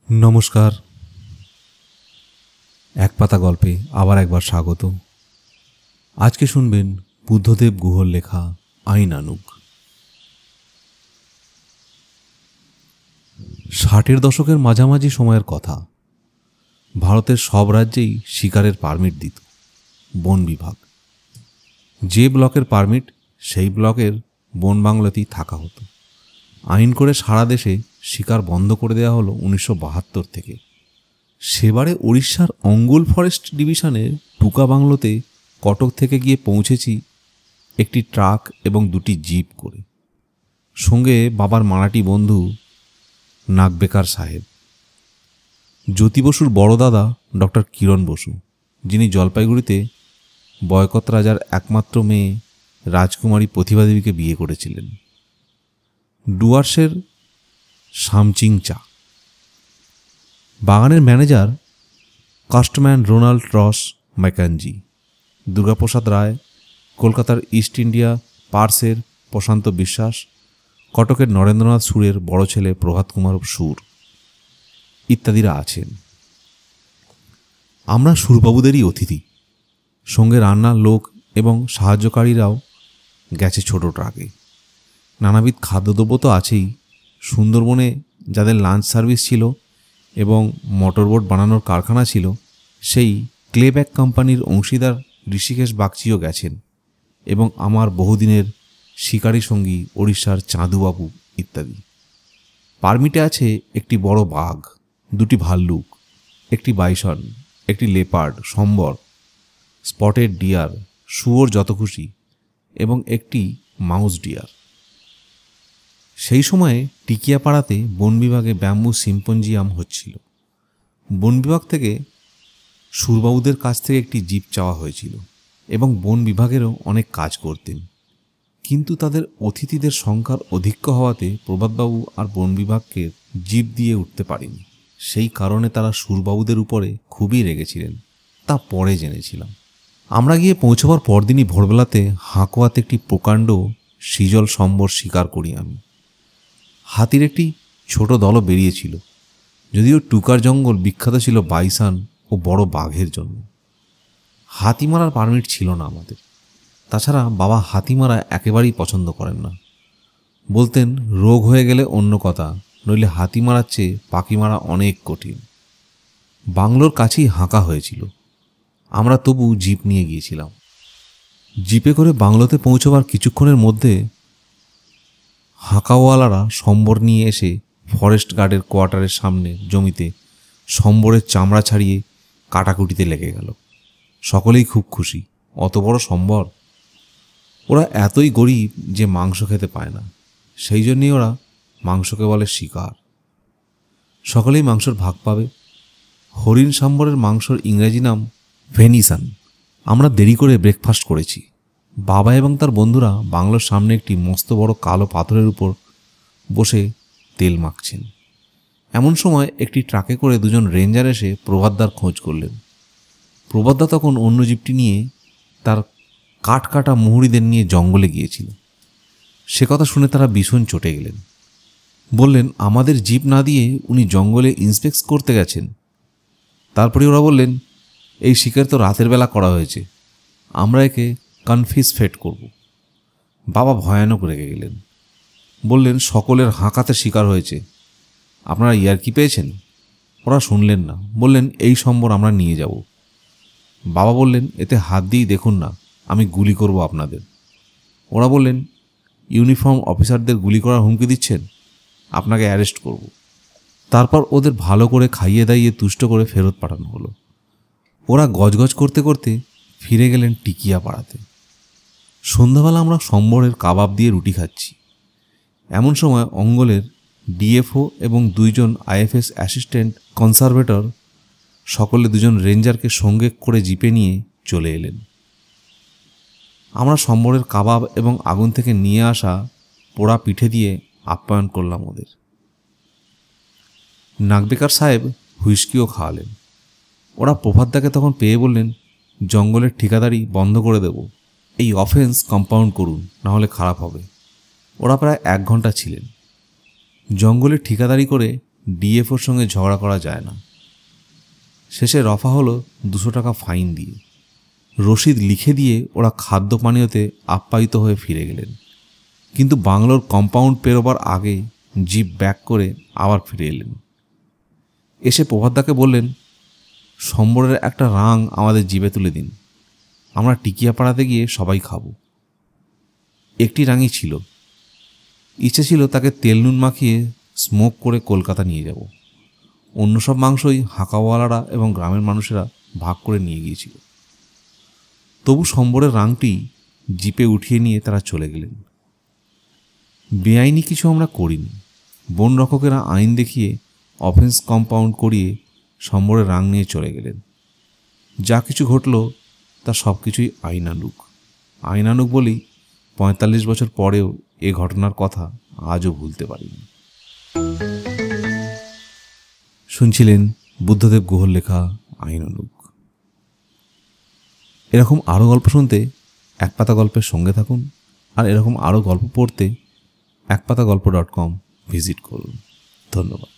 নমস্কার। এক পাতা গল্পে আবার একবার স্বাগত। আজকে শুনবেন বুদ্ধদেব গুহর লেখা আইনানুগ। 60-এর দশকের মাঝামাঝি সময়ের কথা। ভারতের সব রাজ্যেই শিকারের পারমিট দিত বন বিভাগ। যে ব্লকের পারমিট সেই ব্লকের বন বাংলাতেই থাকা হতো। আইন করে সারা দেশে শিকার বন্ধ করে দেওয়া হলো 1972 থেকে। সেবারে উড়িষ্যার অঙ্গুল ফরেস্ট ডিভিশনের টুকা বাংলোতে কটক থেকে গিয়ে পৌঁছেছি একটি ট্রাক এবং দুটি জিপ করে, সঙ্গে বাবার মারাঠি বন্ধু নাগবেকার সাহেব, জ্যোতি বসুর বড় দাদা ডক্টর কিরণ বসু, যিনি জলপাইগুড়িতে বয়কত রাজার একমাত্র মেয়ে রাজকুমারী প্রতিভা দেবীকে বিয়ে করেছিলেন, ডুয়ার্সের শামচিং চা, বাগানের ম্যানেজার কাস্টম্যান Ronald Ross Mackenzie, Durgaprasad Roy, কলকাতার ইস্ট ইন্ডিয়া পার্সের প্রশান্ত বিশ্বাস, কটকের নরেন্দ্রনাথ সুরের বড় ছেলে প্রভাত কুমার সুর ইত্যাদিরা আছেন। আমরা সুরবাবুদেরই অতিথি। সঙ্গে রান্নার লোক এবং সাহায্যকারীরাও গেছে ছোট ট্রাকে। নানাবিধ খাদ্যদ্রব্য তো আছেই। সুন্দরবনে যাদের লাঞ্চ সার্ভিস ছিল এবং মোটরবোট বানানোর কারখানা ছিল, সেই ক্লেব্যাক কোম্পানির অংশীদার ঋষিকেশ বাগচিও গেছেন, এবং আমার বহুদিনের শিকারী সঙ্গী ওড়িশার চাঁদুবাবু ইত্যাদি। পারমিটে আছে একটি বড় বাঘ, দুটি ভাল্লুক, একটি বাইসন, একটি লেপার্ড, সম্বর, স্পটেড ডিয়ার, শুয়োর যত খুশি, এবং একটি মাউস ডিয়ার। সেই সময়ে টিকিয়াপাড়াতে বন বিভাগে ব্যাম্বু সিম্পোজিয়াম হচ্ছিল। বন বিভাগ থেকে সুরবাবুদের কাছ থেকে একটি জিপ চাওয়া হয়েছিল এবং বন বিভাগেরও অনেক কাজ করতেন, কিন্তু তাদের অতিথিদের সংখ্যার অধিক্য হওয়াতে প্রভাতবাবু আর বন বিভাগকে জিপ দিয়ে উঠতে পারেনি। সেই কারণে তারা সুরবাবুদের উপরে খুবই রেগেছিলেন, তা পরে জেনেছিলাম। আমরা গিয়ে পৌঁছবার পরদিনই ভোরবেলাতে হাঁকোয়াতে একটি প্রকাণ্ড সিজল সম্বর শিকার করি আমি। হাতির একটি ছোট দলও বেরিয়েছিল, যদিও টুকার জঙ্গল বিখ্যাত ছিল বাইসান ও বড় বাঘের জন্য। হাতি মারার পারমিট ছিল না আমাদের। তাছাড়া বাবা হাতি মারা একেবারেই পছন্দ করেন না। বলতেন রোগ হয়ে গেলে অন্য কথা, নইলে হাতি মারার চেয়ে পাখি মারা অনেক কঠিন। বাংলোর কাছেই হাঁকা হয়েছিল। আমরা তবু জিপ নিয়ে গিয়েছিলাম। জিপে করে বাংলোতে পৌঁছবার কিছুক্ষণের মধ্যে হাঁকাওয়ালারা সম্বর নিয়ে এসে ফরেস্ট গার্ডের কোয়ার্টারের সামনে জমিতে সম্বরের চামড়া ছাড়িয়ে কাটাকুটিতে লেগে গেল। সকলেই খুব খুশি। অত বড় সম্বর! ওরা এতই গরিব যে মাংস খেতে পায় না, সেই জন্যই ওরা মাংসকে বলে শিকার। সকলেই মাংসর ভাগ পাবে। হরিণ সম্বরের মাংসর ইংরেজি নাম ভেনিসান। আমরা দেরি করে ব্রেকফাস্ট করেছি। বাবা এবং তার বন্ধুরা বাংলোর সামনে একটি মস্ত বড় কালো পাথরের উপর বসে তেল মাখছেন। এমন সময় একটি ট্রাকে করে দুজন রেঞ্জার এসে প্রভাতদার খোঁজ করলেন। প্রভাতদা তখন অন্য জিপটি নিয়ে তার কাঠ কাটা মুহুরিদের নিয়ে জঙ্গলে গিয়েছিল। সে কথা শুনে তারা ভীষণ চটে গেলেন। বললেন আমাদের জিপ না দিয়ে উনি জঙ্গলে ইন্সপেক্ট করতে গেছেন। তারপরে ওরা বললেন এই শিকার তো রাতের বেলা করা হয়েছে, আমরা একে কনফিসকেট করব। বাবা ভয়ানক রেগে গেলেন। বললেন সকলের হাঁকাতে শিকার হয়েছে, আপনারা ইয়ার্কি পেয়েছেন? ওরা শুনলেন না। বললেন এই সম্বর আমরা নিয়ে যাব। বাবা বললেন এতে হাত দিয়েই দেখুন না, আমি গুলি করব আপনাদের। ওরা বললেন ইউনিফর্ম অফিসারদের গুলি করার হুমকি দিচ্ছেন, আপনাকে অ্যারেস্ট করব। তারপর ওদের ভালো করে খাইয়ে দাইয়ে তুষ্ট করে ফেরত পাঠানো হলো। ওরা গজগজ করতে করতে ফিরে গেলেন টিকিয়া পাড়াতে। সন্ধ্যাবেলা আমরা সম্বরের কাবাব দিয়ে রুটি খাচ্ছি। এমন সময় অঙ্গলের ডিএফও এবং দুইজন আইএফএস অ্যাসিস্ট্যান্ট কনসারভেটর সকলে দুজন রেঞ্জারকে সঙ্গে করে জিপে নিয়ে চলে এলেন। আমরা সম্বরের কাবাব এবং আগুন থেকে নিয়ে আসা পোড়া পিঠে দিয়ে আপ্যায়ন করলাম ওদের। নাগবেকার সাহেব হুইস্কিও খাওয়ালেন। ওরা প্রভাতদাকে তখন পেয়ে বললেন জঙ্গলের ঠিকাদারি বন্ধ করে দেব, এই অফেন্স কম্পাউন্ড করুন, নাহলে খারাপ হবে। ওরা প্রায় 1 ঘন্টা ছিলেন। জঙ্গলে ঠিকাদারি করে ডিএফওর সঙ্গে ঝগড়া করা যায় না। শেষে রফা হলো 200 টাকা ফাইন দিয়ে। রসিদ লিখে দিয়ে ওরা খাদ্য পানীয়তে আপ্যায়িত হয়ে ফিরে গেলেন, কিন্তু বাংলোর কম্পাউন্ড পেরোবার আগে জিপ ব্যাক করে আবার ফিরে এলেন। এসে প্রভাতদাকে বললেন, সম্বরের একটা রাং আমাদের জিভে তুলে দিন, আমরা টিকিয়াপাড়াতে গিয়ে সবাই খাবো। একটি রাঙই ছিল। ইচ্ছে ছিল তাকে তেল নুন মাখিয়ে স্মোক করে কলকাতা নিয়ে যাব। অন্য সব মাংসই হাঁকাওয়ালারা এবং গ্রামের মানুষেরা ভাগ করে নিয়ে গিয়েছিল। তবু সম্বরের রাংটি জিপে উঠিয়ে নিয়ে তারা চলে গেলেন। বেআইনি কিছু আমরা করিনি। বন রক্ষকেরা আইন দেখিয়ে অফেন্স কম্পাউন্ড করিয়ে সম্বরের রাং নিয়ে চলে গেলেন। যা কিছু ঘটল তা সব কিছুই আইনানুগ বলেই 45 বছর পরেও এ ঘটনার কথা আজও ভুলতে পারিনি। শুনছিলেন বুদ্ধদেব গুহর লেখা আইনানুগ। এরকম আরও গল্প শুনতে একপাতা গল্পের সঙ্গে থাকুন, আর এরকম আরও গল্প পড়তে একপাতাগল্প.com ভিজিট করুন। ধন্যবাদ।